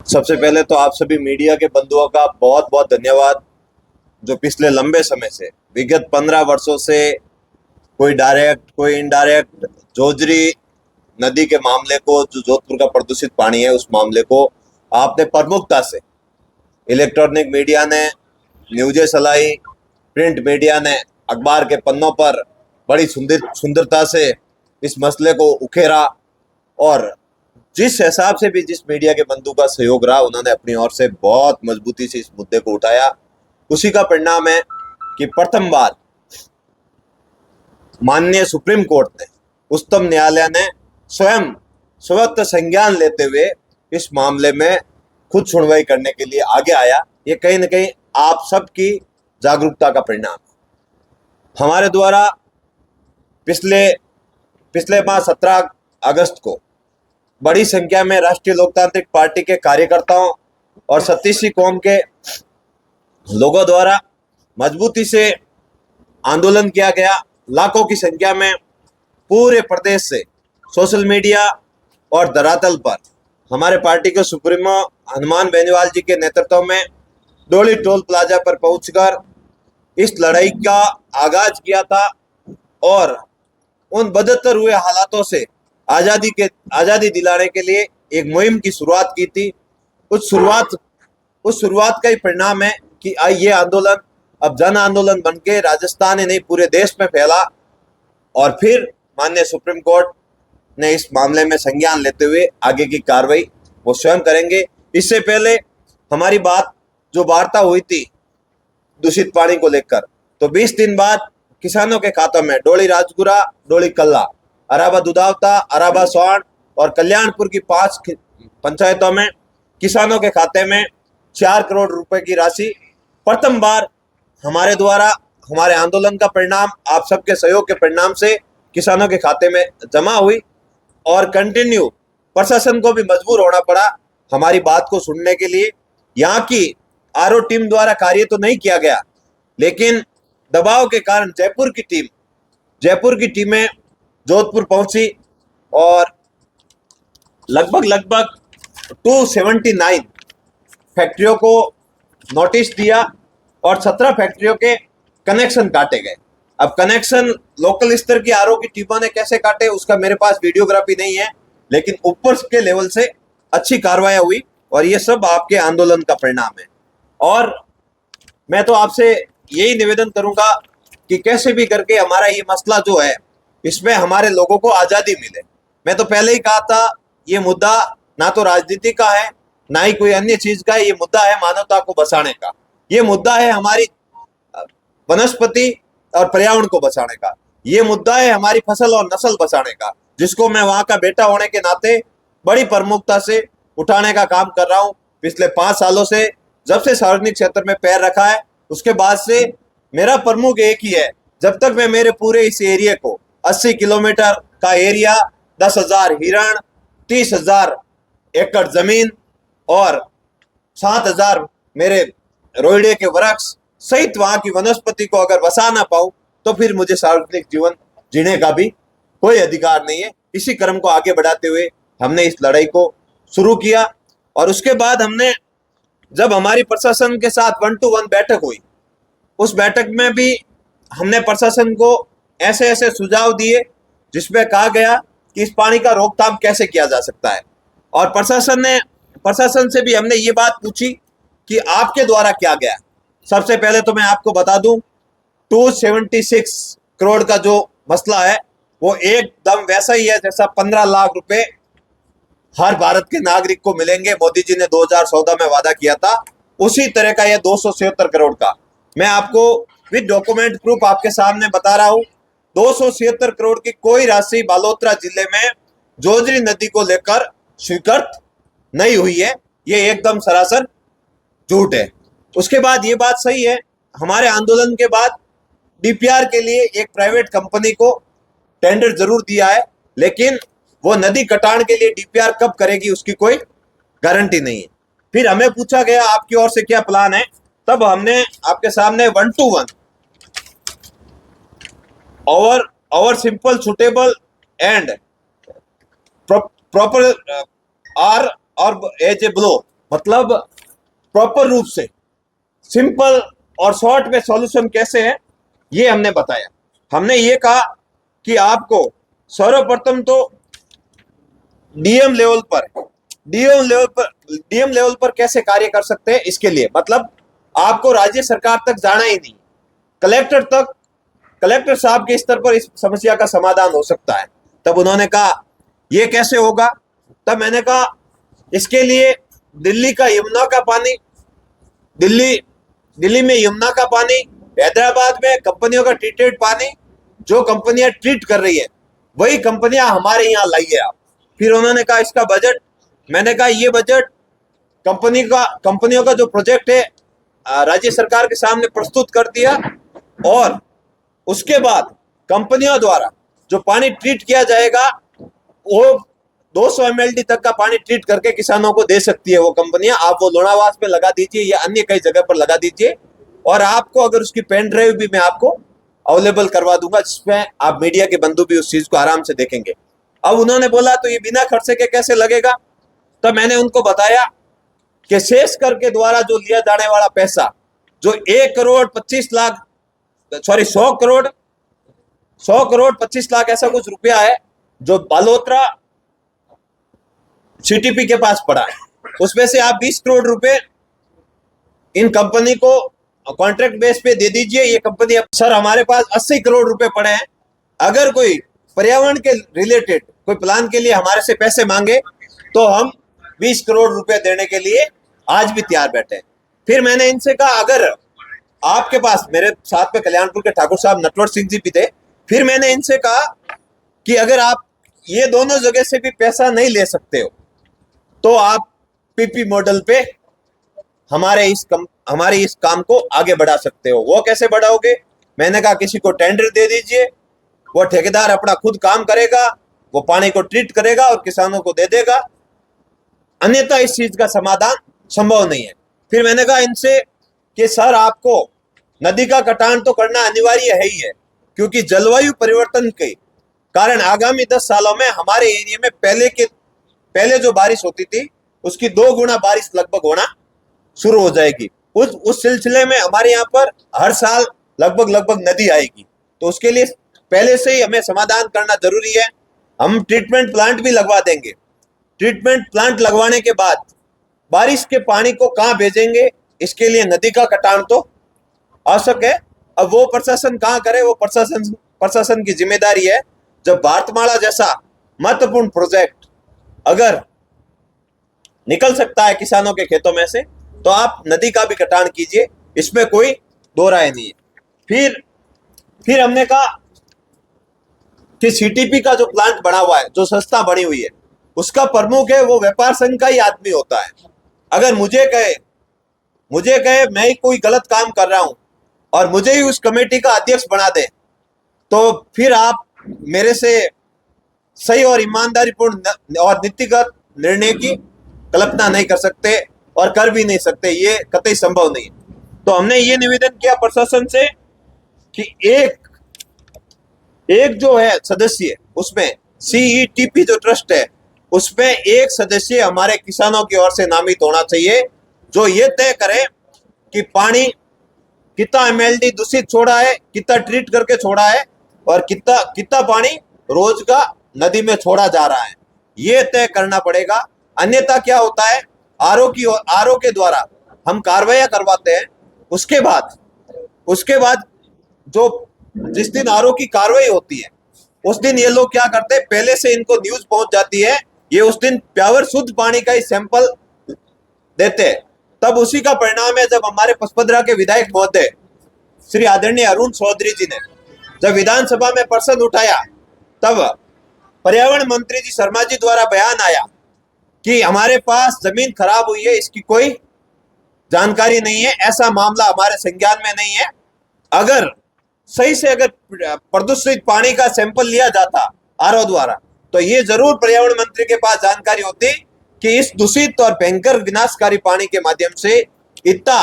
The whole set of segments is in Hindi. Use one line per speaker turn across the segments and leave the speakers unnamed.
सबसे पहले तो आप सभी मीडिया के बंधुओं का बहुत बहुत धन्यवाद, जो पिछले लंबे समय से विगत 15 वर्षों से कोई डायरेक्ट कोई इनडायरेक्ट जोजरी नदी के मामले को, जो जोधपुर का प्रदूषित पानी है, उस मामले को आपने प्रमुखता से इलेक्ट्रॉनिक मीडिया ने न्यूज़ें चलाई, प्रिंट मीडिया ने अखबार के पन्नों पर बड़ी सुंदरता से इस मसले को उखेरा। और जिस हिसाब से भी जिस मीडिया के बंधु का सहयोग रहा, उन्होंने अपनी ओर से बहुत मजबूती से इस मुद्दे को उठाया। उसी का परिणाम है कि प्रथम बार माननीय सुप्रीम कोर्ट ने, उच्चतम न्यायालय ने स्वयं स्वतः संज्ञान लेते हुए इस मामले में खुद सुनवाई करने के लिए आगे आया। ये कहीं ना कहीं आप सबकी जागरूकता का परिणाम है। हमारे द्वारा पिछले माह 17 अगस्त को बड़ी संख्या में राष्ट्रीय लोकतांत्रिक पार्टी के कार्यकर्ताओं और सतीशी कौम के लोगों द्वारा मजबूती से आंदोलन किया गया। लाखों की संख्या में पूरे प्रदेश से सोशल मीडिया और धरातल पर हमारे पार्टी के सुप्रीमो हनुमान बेनीवाल जी के नेतृत्व में डोली टोल प्लाजा पर पहुंचकर इस लड़ाई का आगाज किया था और उन बदतर हुए हालातों से आज़ादी दिलाने के लिए एक मुहिम की शुरुआत की थी। उस शुरुआत का ही परिणाम है कि ये आंदोलन अब जन आंदोलन बन के राजस्थान ही नहीं पूरे देश में फैला। और फिर माननीय सुप्रीम कोर्ट ने इस मामले में संज्ञान लेते हुए आगे की कार्रवाई वो स्वयं करेंगे। इससे पहले हमारी जो वार्ता हुई थी दूषित पानी को लेकर, तो 20 दिन बाद किसानों के खातों में डोली राजगुरा, डोली कल्ला, अराबा दुधावता, अराबा सोन और कल्याणपुर की 5 पंचायतों में किसानों के खाते में 4 करोड़ रुपए की राशि प्रथम बार हमारे द्वारा, हमारे आंदोलन का परिणाम, आप सबके सहयोग के परिणाम से किसानों के खाते में जमा हुई। और कंटिन्यू प्रशासन को भी मजबूर होना पड़ा हमारी बात को सुनने के लिए। यहाँ की आरओ टीम द्वारा कार्य तो नहीं किया गया, लेकिन दबाव के कारण जयपुर की टीमें जोधपुर पहुंची और लगभग 279 फैक्ट्रियों को नोटिस दिया और 17 फैक्ट्रियों के कनेक्शन काटे गए। अब कनेक्शन लोकल स्तर की आरओ की टीमों ने कैसे काटे, उसका मेरे पास वीडियोग्राफी नहीं है, लेकिन ऊपर के लेवल से अच्छी कार्रवाई हुई और ये सब आपके आंदोलन का परिणाम है। और मैं तो आपसे यही निवेदन करूंगा कि कैसे भी करके हमारा ये मसला जो है, इसमें हमारे लोगों को आज़ादी मिले। मैं तो पहले ही कहा था, ये मुद्दा ना तो राजनीति का है, ना ही कोई अन्य चीज का है। ये मुद्दा है मानवता को बचाने का। ये मुद्दा है हमारी वनस्पति और पर्यावरण को बचाने का। ये मुद्दा है हमारी फसल और नस्ल बचाने का, जिसको मैं वहां का बेटा होने के नाते बड़ी प्रमुखता से उठाने का काम कर रहा हूं। पिछले 5 सालों से जब से सार्वजनिक क्षेत्र में पैर रखा है, उसके बाद से मेरा प्रमुख एक ही है, जब तक मैं मेरे पूरे इस एरिया को 80 किलोमीटर का एरिया, 10,000 हिरण, 30,000 एकड़ जमीन और 7,000 मेरे रोइडे के वृक्ष सहित वहां की वनस्पति को अगर बचा ना पाऊं, तो फिर मुझे सार्वजनिक जीवन जीने का भी कोई अधिकार नहीं है। इसी क्रम को आगे बढ़ाते हुए हमने इस लड़ाई को शुरू किया। और उसके बाद हमने, जब हमारी प्रशासन के साथ 1 to 1 बैठक हुई, उस बैठक में भी हमने प्रशासन को ऐसे सुझाव दिए जिसमें कहा गया कि इस पानी का रोकथाम कैसे किया जा सकता है। और प्रशासन से भी हमने ये बात पूछी कि आपके द्वारा क्या गया। सबसे पहले तो मैं आपको बता दूं, 276 करोड़ का जो मसला है वो एकदम वैसा ही है जैसा 15 लाख रुपए हर भारत के नागरिक को मिलेंगे, मोदी जी ने 2014 में वादा किया था। उसी तरह का ये 276 करोड़ का, मैं आपको विद डॉक्यूमेंट प्रूफ आपके सामने बता रहा हूं। 276 करोड़ की कोई राशि बालोतरा जिले में जोजरी नदी को लेकर स्वीकृत नहीं हुई है। ये एकदम सरासर झूठ है। उसके बाद ये बात सही है, हमारे आंदोलन के बाद डीपीआर के लिए एक प्राइवेट कंपनी को टेंडर जरूर दिया है, लेकिन वो नदी कटान के लिए डीपीआर कब करेगी उसकी कोई गारंटी नहीं है। फिर हमें पूछा गया आपकी ओर से क्या प्लान है, तब हमने आपके सामने 1 to 1 our simple, suitable and proper or as a blow मतलब प्रॉपर रूप से सिंपल और शॉर्ट में सॉल्यूशन कैसे है ये हमने बताया। हमने ये कहा कि आपको सर्वप्रथम तो डीएम लेवल पर डीएम लेवल पर कैसे कार्य कर सकते हैं, इसके लिए मतलब आपको राज्य सरकार तक जाना ही नहीं, कलेक्टर तक, कलेक्टर साहब के स्तर पर इस समस्या का समाधान हो सकता है। तब उन्होंने कहा ये कैसे होगा, तब मैंने कहा इसके लिए दिल्ली का यमुना का पानी, दिल्ली में यमुना का पानी, हैदराबाद में कंपनियों का ट्रीटेड पानी, जो कंपनियां ट्रीट कर रही है वही कंपनियां हमारे यहाँ लाइए आप। फिर उन्होंने कहा इसका बजट, मैंने कहा ये बजट कंपनियों का जो प्रोजेक्ट है राज्य सरकार के सामने प्रस्तुत कर दिया, और उसके बाद कंपनियों द्वारा जो पानी ट्रीट किया जाएगा वो 200 mld तक का पानी ट्रीट करके किसानों को दे सकती है वो कंपनियां। आप वो लोनावास में लगा दीजिए या अन्य कई जगह पर लगा दीजिए, और आपको अगर उसकी पेन ड्राइव भी मैं आपको अवेलेबल करवा दूंगा, जिसमें आप मीडिया के बंधु भी उस चीज को आराम से देखेंगे। अब उन्होंने बोला तो ये बिना खर्चे के कैसे लगेगा, तब मैंने उनको बताया कि शेष कर के द्वारा जो लिया जाने वाला पैसा, जो 100 करोड़ 25 लाख ऐसा कुछ रुपया है जो बालोतरा सीटीपी के पास पड़ा है, उसमें से आप 20 करोड़ रुपए इन कंपनी को कॉन्ट्रैक्ट बेस पे दे दीजिए। ये कंपनी, अब सर हमारे पास 80 करोड़ रुपए पड़े हैं, अगर कोई पर्यावरण के रिलेटेड कोई प्लान के लिए हमारे से पैसे मांगे तो हम 20 करोड़ रुपए देने के लिए आज भी तैयार बैठे हैं। फिर मैंने इनसे कहा अगर आपके पास, मेरे साथ में कल्याणपुर के ठाकुर साहब नटवर सिंह जी भी थे, फिर मैंने इनसे कहा कि अगर आप ये दोनों जगह से भी पैसा नहीं ले सकते हो तो आप पीपी मॉडल पे हमारे इस काम को आगे बढ़ा सकते हो। वो कैसे बढ़ाओगे, मैंने कहा किसी को टेंडर दे दीजिए, वो ठेकेदार अपना खुद काम करेगा, वो पानी को ट्रीट करेगा और किसानों को दे देगा, अन्यथा इस चीज का समाधान संभव नहीं है। फिर मैंने कहा इनसे कि सर आपको नदी का कटान तो करना अनिवार्य है ही है, क्योंकि जलवायु परिवर्तन के कारण आगामी 10 सालों में हमारे एरिया में पहले जो बारिश होती थी उसकी 2 गुना बारिश लगभग होना शुरू हो जाएगी। उस सिलसिले में हमारे यहाँ पर हर साल लगभग नदी आएगी, तो उसके लिए पहले से ही हमें समाधान करना जरूरी है। हम ट्रीटमेंट प्लांट भी लगवा देंगे। ट्रीटमेंट प्लांट लगवाने के बाद बारिश के पानी को कहाँ भेजेंगे, इसके लिए नदी का कटान तो आवश्यक है। अब वो प्रशासन कहाँ करे, वो प्रशासन की जिम्मेदारी है। जब भारतमाला जैसा महत्वपूर्ण प्रोजेक्ट अगर निकल सकता है किसानों के खेतों में से, तो आप नदी का भी कटान कीजिए, इसमें कोई दो राय नहीं है। फिर हमने कहा कि सीटीपी का जो प्लांट बना हुआ है, जो संस्था बनी हुई है, उसका प्रमुख है वो व्यापार संघ का ही आदमी होता है। अगर मुझे कहे मैं ही कोई गलत काम कर रहा हूं और मुझे ही उस कमेटी का अध्यक्ष बना दे, तो फिर आप मेरे से सही और ईमानदारीपूर्ण और नीतिगत निर्णय की कल्पना नहीं कर सकते और कर भी नहीं सकते, ये कतई संभव नहीं है। तो हमने ये निवेदन किया प्रशासन से कि एक जो है सदस्य, उसमें सीईटीपी जो ट्रस्ट है उसमें एक सदस्य हमारे किसानों की ओर से नामित होना चाहिए, जो ये तय करे कि पानी कितना एमएलडी दूषित छोड़ा है, कितना ट्रीट करके छोड़ा है और कितना पानी रोज का नदी में छोड़ा जा रहा है, ये तय करना पड़ेगा। अन्यथा क्या होता है, आरओ के द्वारा हम कार्रवाई करवाते हैं, उसके बाद जो जिस दिन आरओ की कार्रवाई होती है उस दिन ये लोग क्या करते हैं, पहले से इनको न्यूज पहुंच जाती है, ये उस दिन प्योर शुद्ध पानी का ही सैंपल देते हैं। तब उसी का परिणाम है, जब हमारे पचपदरा के विधायक महोदय श्री आदरणीय अरुण चौधरी जी ने जब विधानसभा में प्रश्न उठाया, तब पर्यावरण मंत्री जी शर्मा जी द्वारा बयान आया कि हमारे पास जमीन खराब हुई है, इसकी कोई जानकारी नहीं है, ऐसा मामला हमारे संज्ञान में नहीं है। अगर सही से अगर प्रदूषित पानी का सैंपल लिया जाता आरओ द्वारा, तो ये जरूर पर्यावरण मंत्री के पास जानकारी होती कि इस दूषित और भयंकर विनाशकारी पानी के माध्यम से इतना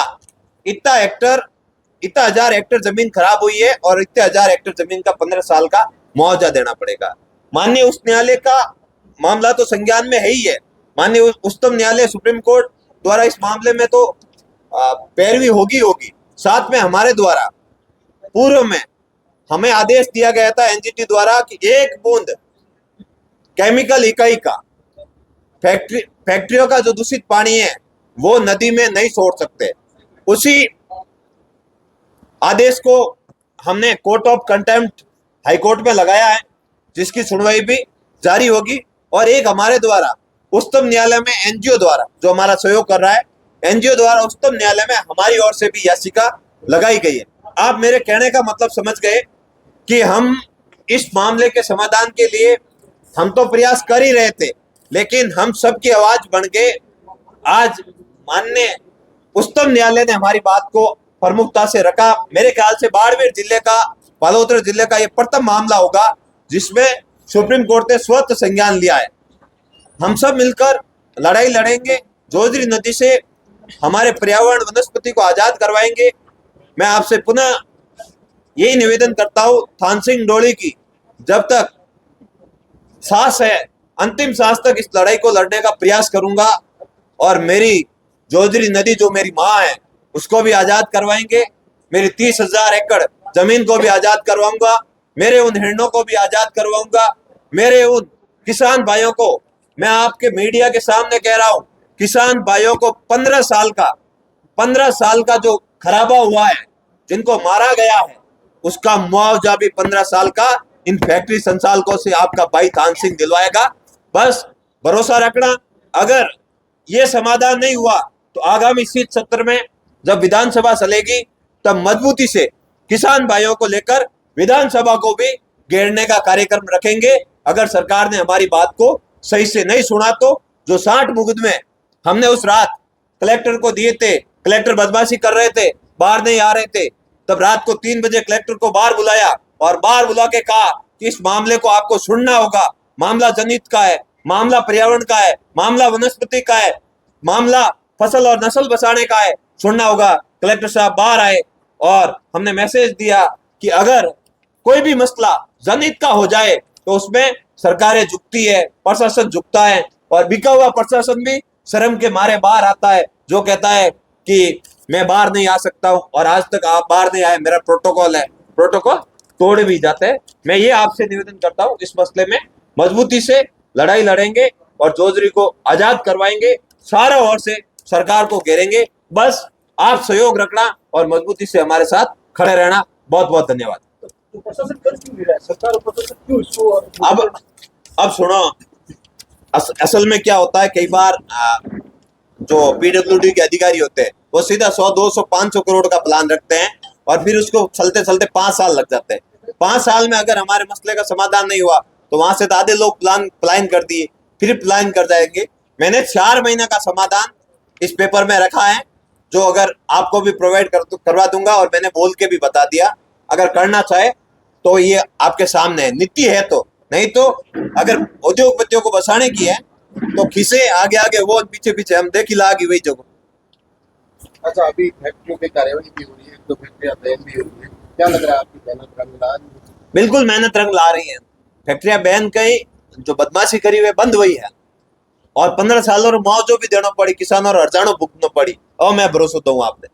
हजार हेक्टेयर जमीन खराब हुई है और इतने हजार हेक्टेयर जमीन का 15 साल का मुआवजा देना पड़ेगा। माननीय उच्च न्यायालय का मामला तो संज्ञान में है ही है, माननीय उच्चतम न्यायालय सुप्रीम कोर्ट द्वारा इस मामले में तो पैरवी होगी। साथ में हमारे द्वारा पूर्व में हमें आदेश दिया गया था एनजीटी द्वारा कि एक बूंद केमिकल इकाई का फैक्ट्रियों का जो दूषित पानी है वो नदी में नहीं छोड़ सकते। उसी आदेश को हमने court of contempt high court में लगाया है, जिसकी सुनवाई भी जारी होगी। और एक हमारे द्वारा उच्चतम न्यायालय में एनजीओ द्वारा, जो हमारा सहयोग कर रहा है, एनजीओ द्वारा उच्चतम न्यायालय में हमारी ओर से भी याचिका लगाई गई है। आप मेरे कहने का मतलब समझ गए कि हम इस मामले के समाधान के लिए हम तो प्रयास कर ही रहे थे, लेकिन हम सबकी आवाज बन के आज माननीय उच्चतम न्यायालय ने हमारी बात को प्रमुखता से रखा। मेरे ख्याल से बाड़मेर जिले का, बालोतरा जिले का ये प्रथम मामला होगा जिसमें सुप्रीम कोर्ट ने स्वतः संज्ञान लिया है। हम सब मिलकर लड़ाई लड़ेंगे, जोजरी नदी से हमारे पर्यावरण वनस्पति को आजाद करवाएंगे। मैं आपसे पुनः यही निवेदन करता हूं, थान सिंह डोली की जब तक सांस है, अंतिम सांस तक इस लड़ाई को लड़ने का प्रयास करूंगा। और मेरी जोजरी नदी जो मेरी माँ है उसको भी आजाद करवाएंगे, मेरी 30,000 एकड़ जमीन को भी आजाद करवाऊंगा, मेरे उन हिरणों को भी आजाद करवाऊंगा, मेरे उन किसान भाइयों को, मैं आपके मीडिया के सामने कह रहा हूं, किसान भाइयों को 15 साल का जो खराबा हुआ है, जिनको मारा गया है, उसका मुआवजा भी 15 साल का इन फैक्ट्री संचालकों से आपका भाई थान सिंह दिलवाएगा। बस भरोसा रखना। अगर ये समाधान नहीं हुआ तो आगामी शीत सत्र में जब विधानसभा चलेगी तब मजबूती से किसान भाइयों को लेकर विधानसभा को भी घेरने का कार्यक्रम रखेंगे। अगर सरकार ने हमारी बात को सही से नहीं सुना तो जो 60 मुकदमे हमने उस रात कलेक्टर को दिए थे, कलेक्टर बदमाशी कर रहे थे, बाहर नहीं आ रहे थे, तब रात को 3 बजे कलेक्टर को बाहर बुलाया और बाहर बुला के कहा कि इस मामले को आपको सुनना होगा। मामला जनहित का है, मामला पर्यावरण का है, मामला वनस्पति का है, मामला फसल और नस्ल बचाने का है, सुनना होगा। कलेक्टर साहब बाहर आए और हमने मैसेज दिया कि अगर कोई भी मसला जनहित का हो जाए तो उसमें सरकारें झुकती है, प्रशासन झुकता है, और बिका हुआ प्रशासन भी शर्म के मारे बाहर आता है, जो कहता है कि मैं बाहर नहीं आ सकता हूं, और आज तक आप बाहर नहीं आए, मेरा प्रोटोकॉल है, प्रोटोकॉल तोड़ भी जाते हैं। मैं ये आपसे निवेदन करता हूं, इस मसले में मजबूती से लड़ाई लड़ेंगे और जोजरी को आजाद करवाएंगे, सारा ओर से सरकार को घेरेंगे। बस आप सहयोग रखना और मजबूती से हमारे साथ खड़े रहना। बहुत बहुत धन्यवाद।
तो प्रशासन कर क्यों नहीं रहा है? सरकार और प्रशासन क्यों इसको
अब सुनो, असल में क्या होता है, कई बार जो पीडब्ल्यूडी के अधिकारी होते हैं वो सीधा 100, 200, 500 करोड़ का प्लान रखते हैं और फिर उसको चलते चलते 5 साल लग जाते हैं। 5 साल में अगर हमारे मसले का समाधान नहीं हुआ तो वहां से तो आधे लोग प्लान कर दिए, फिर प्लान कर जाएंगे। मैंने 4 महीने का समाधान इस पेपर में रखा है, जो अगर आपको भी प्रोवाइड करवा दूंगा, और मैंने बोल के भी बता दिया, अगर करना चाहे तो ये आपके सामने है, नीति है तो। नहीं तो अगर उद्योगपतियों को बसाने की है तो खिसे आगे आगे, वो पीछे पीछे, हम देख ही लागी वही जगह।
अच्छा, अभी फैक्ट्रियों पे कार्यवाही भी हो रही है, 2 फैक्ट्रियां बैन भी हो रही है, क्या लग रहा है आपकी मेहनत रंग ला रही है?
बिल्कुल मेहनत रंग ला रही है। फैक्ट्रियां बैन कई, जो बदमाशी करी हुई बंद हुई है, और 15 सालों मुआवजा भी देना पड़ी किसानों और हजारों भुगतना पड़ी। और मैं भरोसा दूं आपने